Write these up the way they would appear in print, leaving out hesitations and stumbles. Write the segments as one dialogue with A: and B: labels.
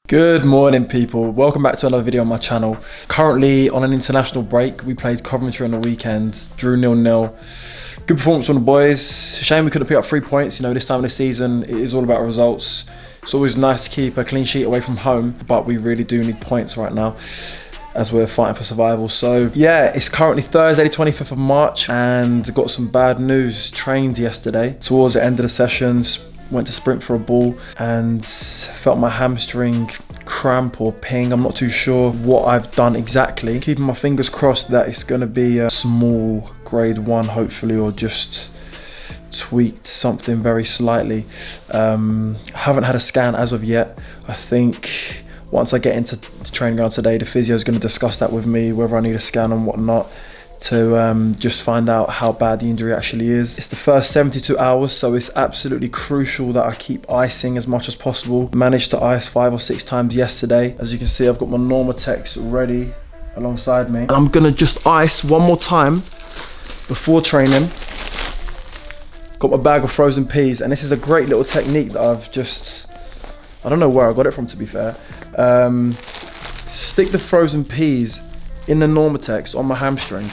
A: Good morning, people. Welcome back to another video on my channel. Currently on an international break. We played Coventry on the weekend, drew 0-0. Good performance from the boys. Shame we couldn't pick up 3 points. You know, this time of the season, it is all about results. It's always nice to keep a clean sheet away from home, but we really do need points right now as we're fighting for survival. So yeah, it's currently Thursday the 25th of March and got some bad news. Trained yesterday towards the end of the sessions, went to sprint for a ball and felt my hamstring cramp or ping. I'm not too sure what I've done exactly. Keeping my fingers crossed that it's going to be a small grade 1 hopefully, or just tweaked something very slightly. Haven't had a scan as of yet. I think once I get into the training ground today, the physio is going to discuss that with me, whether I need a scan and whatnot, to just find out how bad the injury actually is. It's the first 72 hours, so it's absolutely crucial that I keep icing as much as possible. Managed to ice 5 or 6 times yesterday. As you can see, I've got my Normatex ready alongside me. And I'm gonna just ice one more time before training. Got my bag of frozen peas, and this is a great little technique that I don't know where I got it from, to be fair. Stick the frozen peas in the Normatex on my hamstring,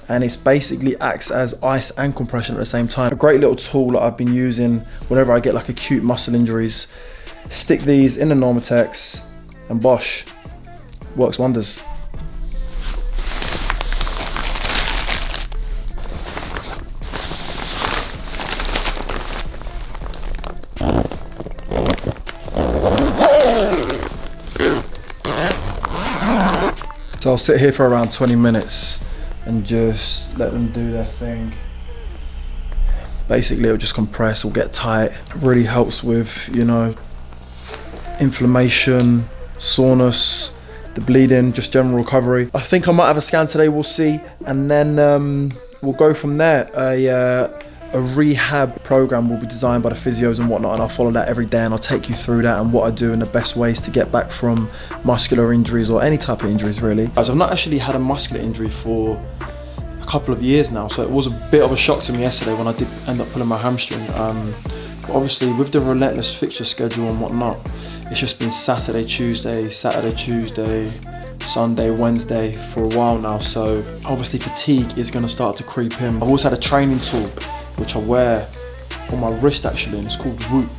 A: and it's basically acts as ice and compression at the same time. A great little tool that I've been using whenever I get like acute muscle injuries. Stick these in the Normatex and bosh, works wonders. So I'll sit here for around 20 minutes and just let them do their thing. Basically it'll just compress, it'll get tight. It really helps with, you know, inflammation, soreness, the bleeding, just general recovery. I think I might have a scan today, we'll see. And then we'll go from there. A rehab program will be designed by the physios and whatnot, and I'll follow that every day, and I'll take you through that and what I do and the best ways to get back from muscular injuries or any type of injuries really. As I've not actually had a muscular injury for a couple of years now, so it was a bit of a shock to me yesterday when I did end up pulling my hamstring. But obviously with the relentless fixture schedule and whatnot, it's just been Saturday, Tuesday, Sunday, Wednesday for a while now, so obviously fatigue is going to start to creep in. I've also had a training tool which I wear on my wrist actually, and it's called Whoop,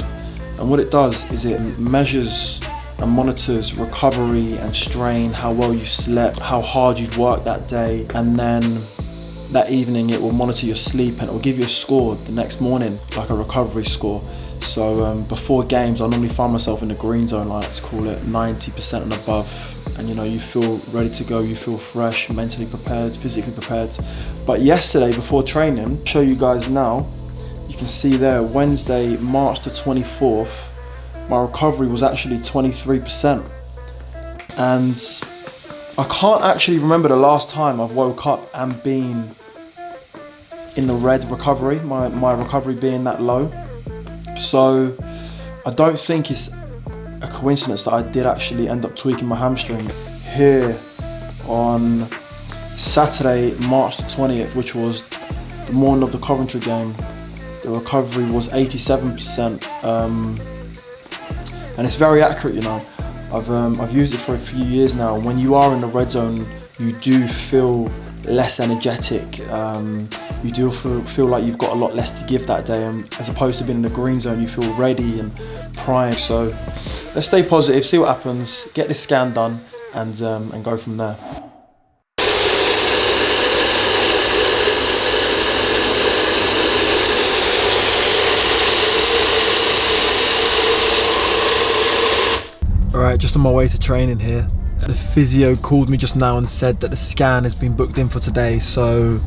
A: and what it does is it measures and monitors recovery and strain, how well you slept, how hard you've worked that day, and then that evening it will monitor your sleep and it will give you a score the next morning, like a recovery score. So before games I normally find myself in the green zone, like let's call it 90% and above, and you know, you feel ready to go, you feel fresh, mentally prepared, physically prepared. But yesterday before training, I'll show you guys now, you can see there, Wednesday, March the 24th, my recovery was actually 23%. And I can't actually remember the last time I've woke up and been in the red recovery, my recovery being that low. So I don't think it's a coincidence that I did actually end up tweaking my hamstring here on Saturday, March the 20th, which was the morning of the Coventry game. The recovery was 87%, and it's very accurate, you know. I've used it for a few years now. When you are in the red zone, you do feel less energetic. You do feel like you've got a lot less to give that day, and as opposed to being in the green zone, you feel ready and primed. So let's stay positive, see what happens, get this scan done, and go from there. Alright, just on my way to training here. The physio called me just now and said that the scan has been booked in for today, so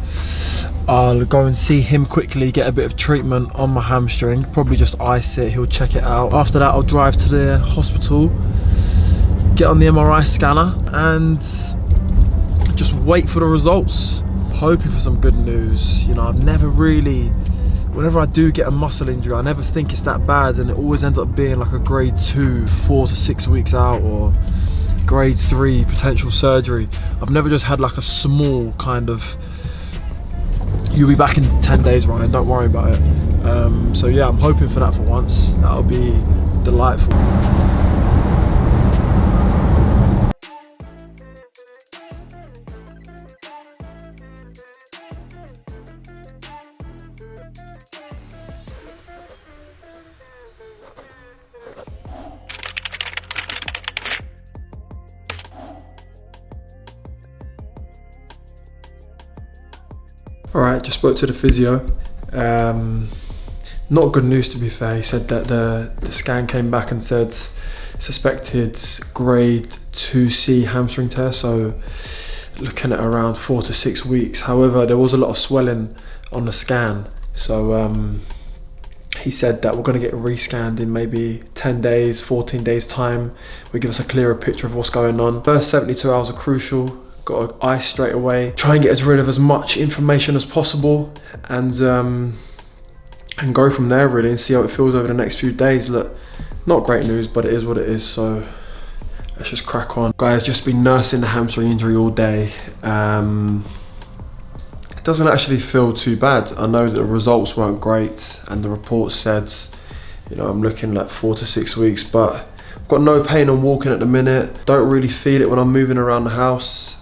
A: I'll go and see him quickly, get a bit of treatment on my hamstring, probably just ice it, he'll check it out. After that I'll drive to the hospital, get on the MRI scanner and just wait for the results. Hoping for some good news. You know, I've never really, whenever I do get a muscle injury, I never think it's that bad, and it always ends up being like a grade 2, 4 to 6 weeks out, or grade 3 potential surgery. I've never just had like a small kind of, you'll be back in 10 days, Ryan, don't worry about it. So yeah, I'm hoping for that for once. That'll be delightful. All right, just spoke to the physio. Not good news, to be fair. He said that the scan came back and said suspected grade 2C hamstring tear, so looking at around 4 to 6 weeks. However, there was a lot of swelling on the scan, so he said that we're going to get re-scanned in maybe 10 days, 14 days time. Will give us a clearer picture of what's going on. First 72 hours are crucial. Got to ice straight away. Try and get rid of as much information as possible, and go from there really, and see how it feels over the next few days. Look, not great news, but it is what it is, so let's just crack on. Guys, just been nursing the hamstring injury all day. It doesn't actually feel too bad. I know that the results weren't great, and the report said, you know, I'm looking like 4 to 6 weeks, but I've got no pain on walking at the minute. Don't really feel it when I'm moving around the house.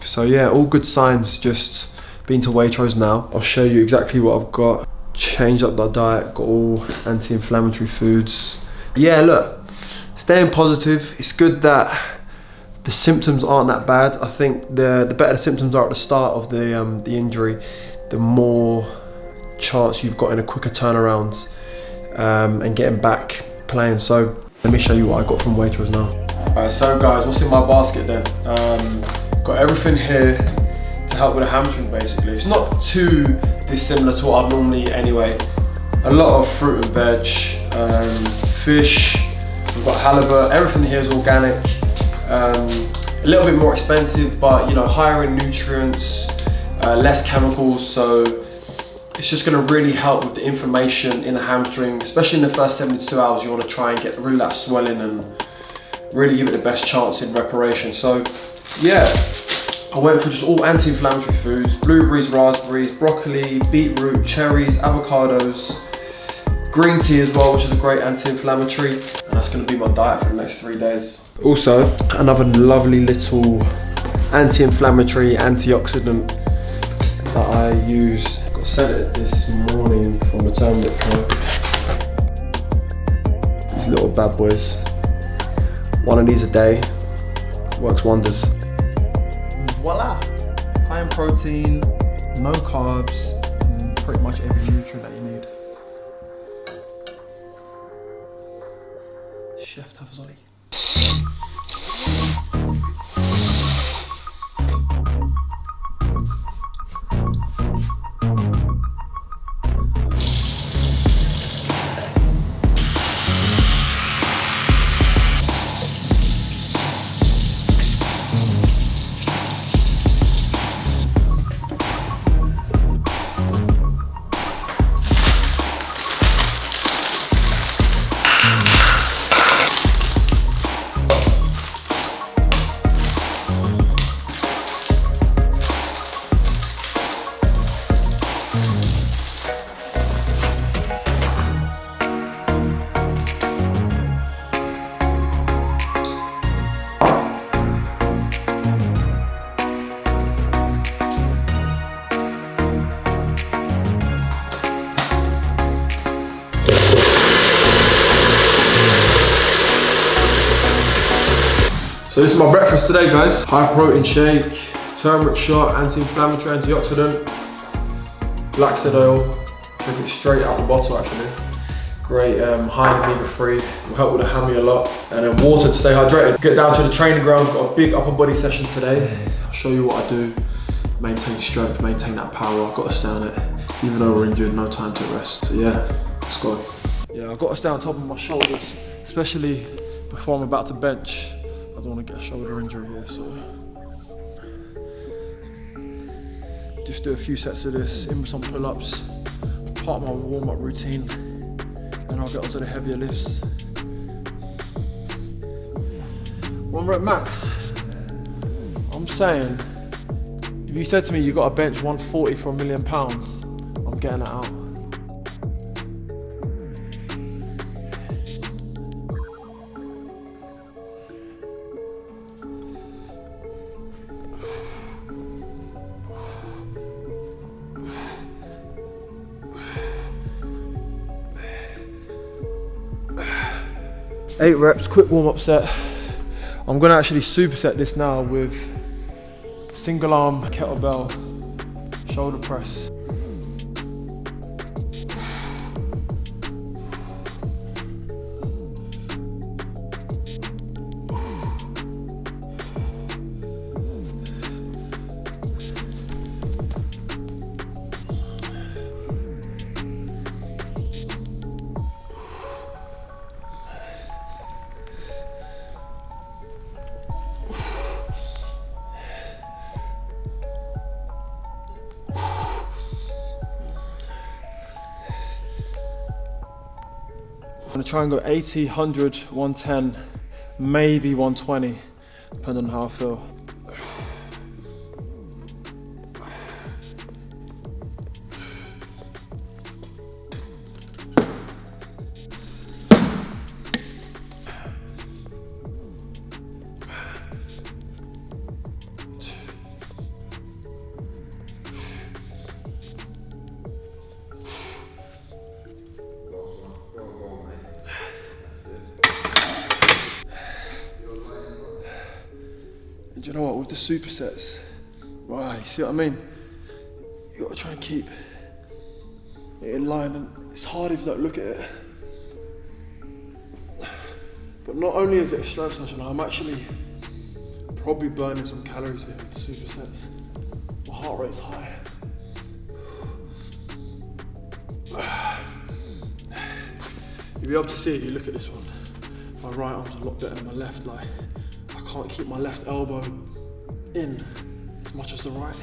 A: So yeah, all good signs. Just been to Waitrose now. I'll show you exactly what I've got. Changed up the diet, got all anti-inflammatory foods. Yeah, look, staying positive. It's good that the symptoms aren't that bad. I think the better the symptoms are at the start of the injury, the more chance you've got in a quicker turnaround and getting back playing. So let me show you what I got from Waitrose now. Alright, so guys, what's in my basket then? Got everything here to help with the hamstring basically. It's not too dissimilar to what I'd normally eat anyway. A lot of fruit and veg, fish, we've got halibut, everything here is organic. A little bit more expensive, but you know, higher in nutrients, less chemicals, so it's just going to really help with the inflammation in the hamstring, especially in the first 72 hours. You want to try and get rid of that swelling and really give it the best chance in reparation. So yeah, I went for just all anti-inflammatory foods: blueberries, raspberries, broccoli, beetroot, cherries, avocados, green tea as well, which is a great anti-inflammatory, and that's going to be my diet for the next 3 days. Also, another lovely little anti-inflammatory, antioxidant that I use. Got sent it this morning from the Turmeric Co. These little bad boys. One of these a day works wonders. Voila! High in protein, no carbs, and pretty much every nutrient that you need. Chef Tafazoli. So this is my breakfast today, guys. High protein shake, turmeric shot, anti-inflammatory, antioxidant, black seed oil. Drink it straight out the bottle actually. Great, high in omega-3, will help with the hammy a lot. And then water to stay hydrated. Get down to the training ground, got a big upper body session today. I'll show you what I do. Maintain strength, maintain that power. I've got to stay on it. Even though we're injured, no time to rest. So yeah, let's go. Yeah, I've got to stay on top of my shoulders, especially before I'm about to bench. I don't want to get a shoulder injury here, so just do a few sets of this, in with some pull-ups, part of my warm-up routine, and I'll get onto the heavier lifts. 1 rep max. I'm saying, if you said to me you got to bench 140 for £1 million, I'm getting that out. Eight reps, quick warm-up set. I'm gonna actually superset this now with single arm kettlebell Shoulder press. I'm gonna try and go 80, 100, 110, maybe 120, depending on how I feel. Do you know what, with the supersets, right, you see what I mean? You gotta try and keep it in line, and it's hard if you don't look at it. But not only is it a strength session, I'm actually probably burning some calories here with the supersets. My heart rate's high. You'll be able to see it, you look at this one. My right arm's a lot better than my left, like, I can't keep my left elbow in as much as the right.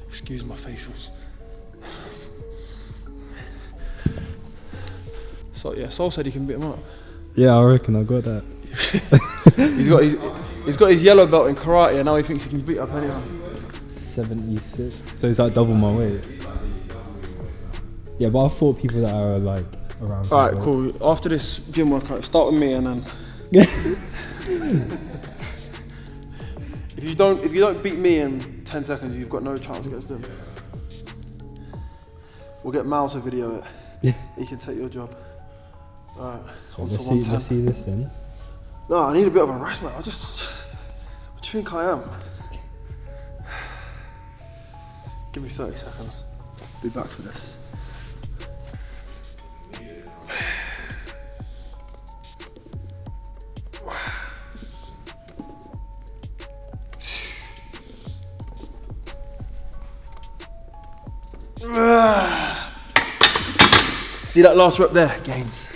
A: Excuse my facials. So yeah, Sol said he can beat him up.
B: Yeah, I reckon I got that.
A: he's got his yellow belt in karate, and now he thinks he can beat up anyone.
B: 76. So is that double my weight? Yeah, but I thought people that are like around.
A: Alright, cool. After this gym workout, start with me, and then if you don't beat me in 10 seconds, you've got no chance against him. We'll get Mal to video it.
B: Yeah.
A: He can take your job. Alright.
B: Let's see this then.
A: No, I need a bit of a rest, mate. What do you think I am? Give me 30 seconds. Be back for this. See that last rep there? Gains.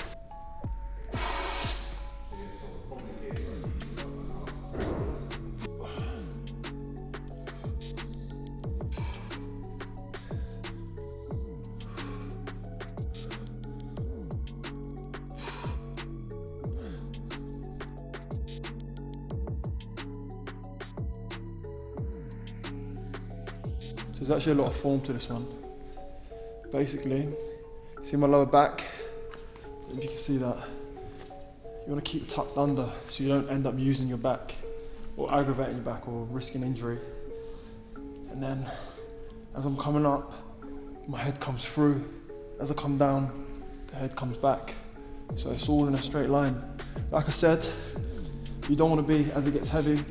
A: So there's actually a lot of form to this one. Basically, see my lower back? If you can see that, you want to keep tucked under so you don't end up using your back or aggravating your back or risking injury. And then as I'm coming up, my head comes through. As I come down, the head comes back. So it's all in a straight line. Like I said, you don't want to be, as it gets heavy,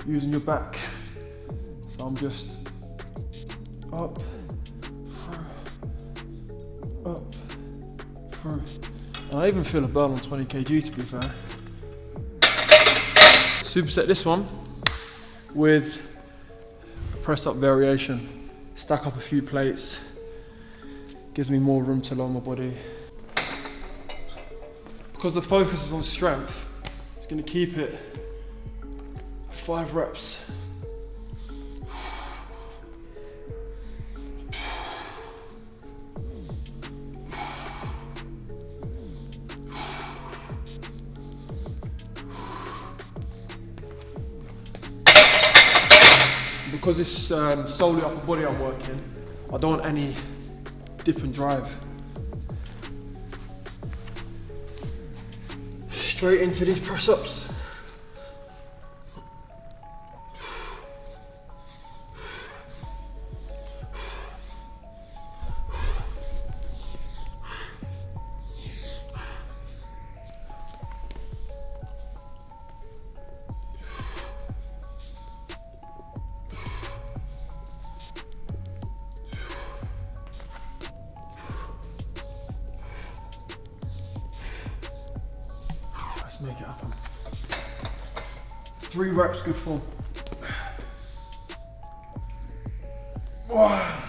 A: using your back. So I'm just up, through, up, through. And I even feel a burn on 20 kg to be fair. Superset this one with a press up variation. Stack up a few plates, gives me more room to lower my body. Because the focus is on strength, it's going to keep it 5 reps. Because it's solely upper body I'm working, I don't want any dip and drive. Straight into these press ups. Let's make it happen. 3 reps, good form. Wow.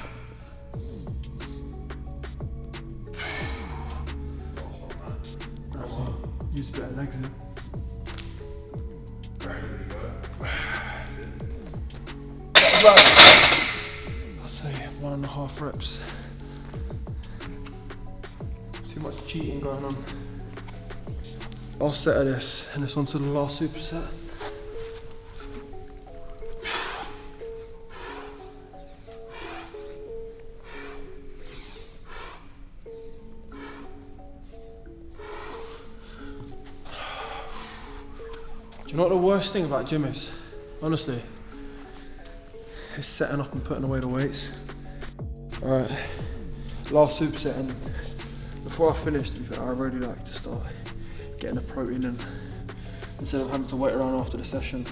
A: Use a bit of legs in it. I'd say 1.5 reps. Too much cheating going on. Last set of this, and it's on to the last superset. Do you know what the worst thing about gym is? Honestly, it's setting up and putting away the weights. Alright, last superset, and before I finish, to be fair, I really like to start getting the protein in instead of having to wait around after the session.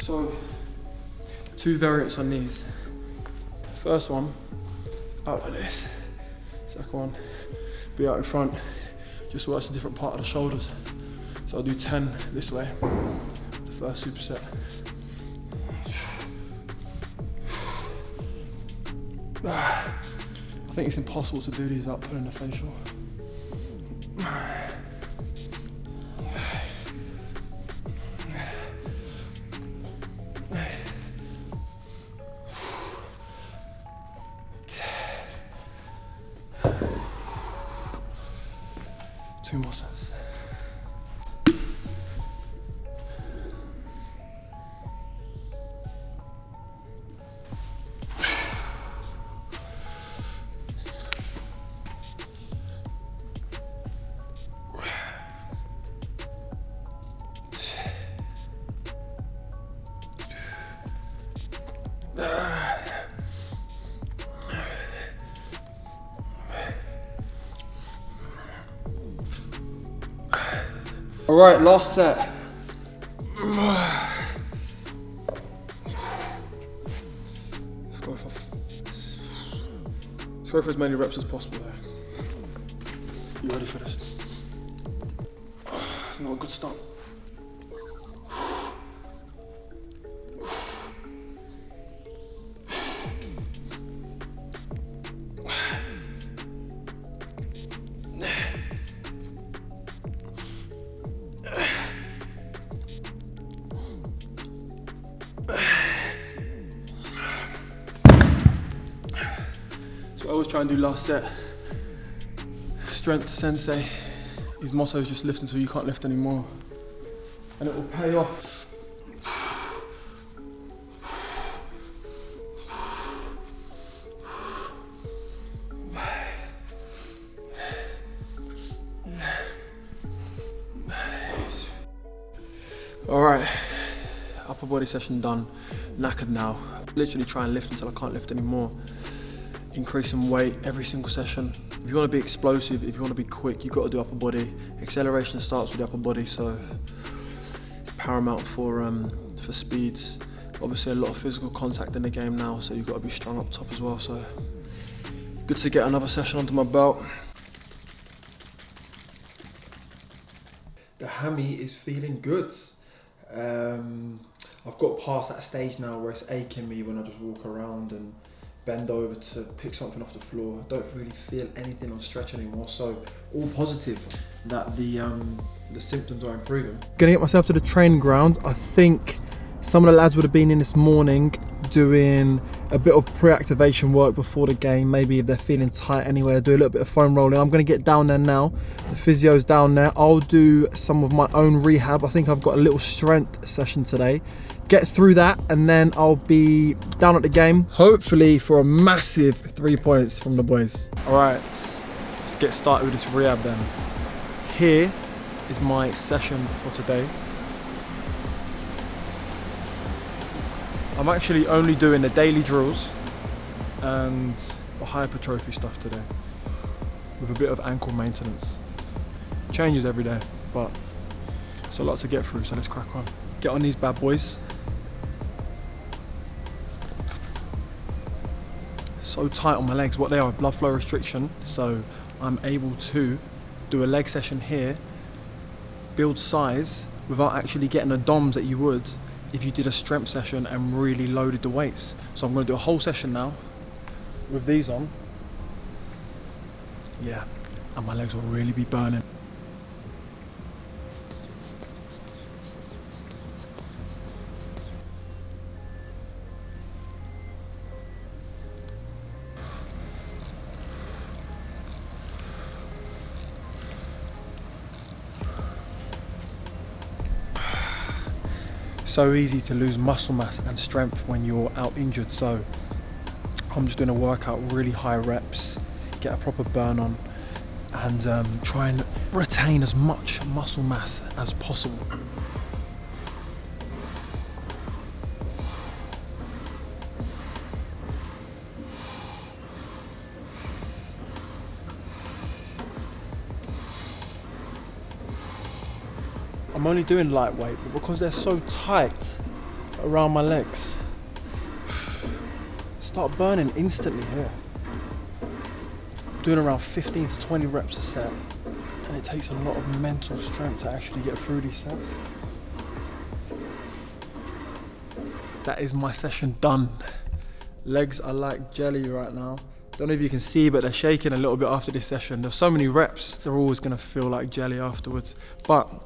A: So, 2 variants on these. First one, out like this. Second one, be out in front. Just works a different part of the shoulders. So I'll do 10 this way, the first superset. I think it's impossible to do these without pulling the facial. Two more sets. All right, last set. Let's go for as many reps as possible there. You ready for this? It's not a good start. So I always try and do last set. Strength sensei. His motto is just lift until you can't lift anymore. And it will pay off. All right, upper body session done. Knackered now. Literally try and lift until I can't lift anymore. Increasing weight every single session. If you want to be explosive, if you want to be quick, you've got to do upper body. Acceleration starts with the upper body, so it's paramount for speeds. Obviously a lot of physical contact in the game now, so you've got to be strong up top as well. So good to get another session under my belt. The hammy is feeling good. I've got past that stage now where it's aching me when I just walk around and bend over to pick something off the floor. I don't really feel anything on stretch anymore, so all positive that the symptoms are improving. Gonna get myself to the training ground. I think some of the lads would have been in this morning doing a bit of pre-activation work before the game. Maybe if they're feeling tight anyway, do a little bit of foam rolling. I'm gonna get down there now. The physio's down there. I'll do some of my own rehab. I think I've got a little strength session today. Get through that and then I'll be down at the game, hopefully for a massive 3 points from the boys. All right, let's get started with this rehab then. Here is my session for today. I'm actually only doing the daily drills and or hypertrophy stuff today with a bit of ankle maintenance. Changes every day, but it's a lot to get through, so let's crack on. Get on these bad boys. So tight on my legs. What they are, blood flow restriction, so I'm able to do a leg session here, build size without actually getting the DOMs that you would if you did a strength session and really loaded the weights. So I'm going to do a whole session now with these on. Yeah, and my legs will really be burning. So easy to lose muscle mass and strength when you're out injured, so I'm just doing a workout, really high reps, get a proper burn on, and try and retain as much muscle mass as possible. I'm only doing lightweight, but because they're so tight around my legs, start burning instantly here. I'm doing around 15 to 20 reps a set, and it takes a lot of mental strength to actually get through these sets. That is my session done. Legs are like jelly right now. Don't know if you can see, but they're shaking a little bit after this session. There's so many reps, they're always gonna feel like jelly afterwards. But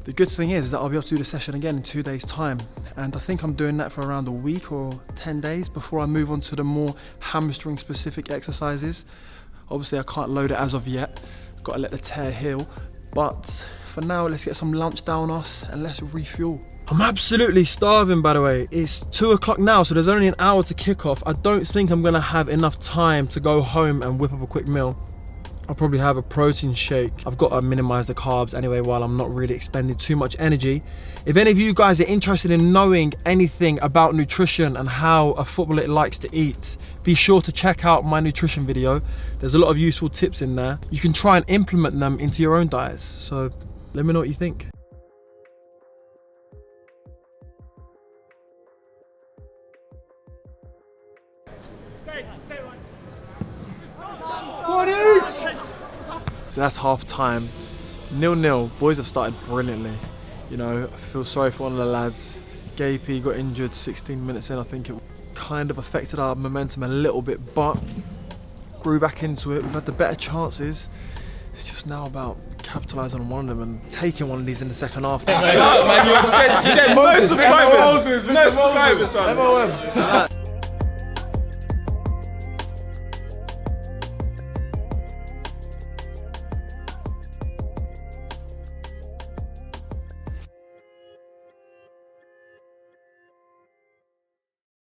A: the good thing is that I'll be able to do the session again in 2 days' time. And I think I'm doing that for around a week or 10 days before I move on to the more hamstring specific exercises. Obviously I can't load it as of yet. Gotta let the tear heal. But for now, let's get some lunch down us and let's refuel. I'm absolutely starving, by the way. It's 2 o'clock now, so there's only an hour to kick off. I don't think I'm gonna have enough time to go home and whip up a quick meal. I'll probably have a protein shake. I've got to minimize the carbs anyway while I'm not really expending too much energy. If any of you guys are interested in knowing anything about nutrition and how a footballer likes to eat, be sure to check out my nutrition video. There's a lot of useful tips in there. You can try and implement them into your own diets. So let me know what you think. So that's half time. 0-0. Boys have started brilliantly. You know, I feel sorry for one of the lads. Gapey got injured 16 minutes in. I think it kind of affected our momentum a little bit, but grew back into it. We've had the better chances. It's just now about capitalising on one of them and taking one of these in the second half.
C: Man, you get no subscribers. No subscribers, man.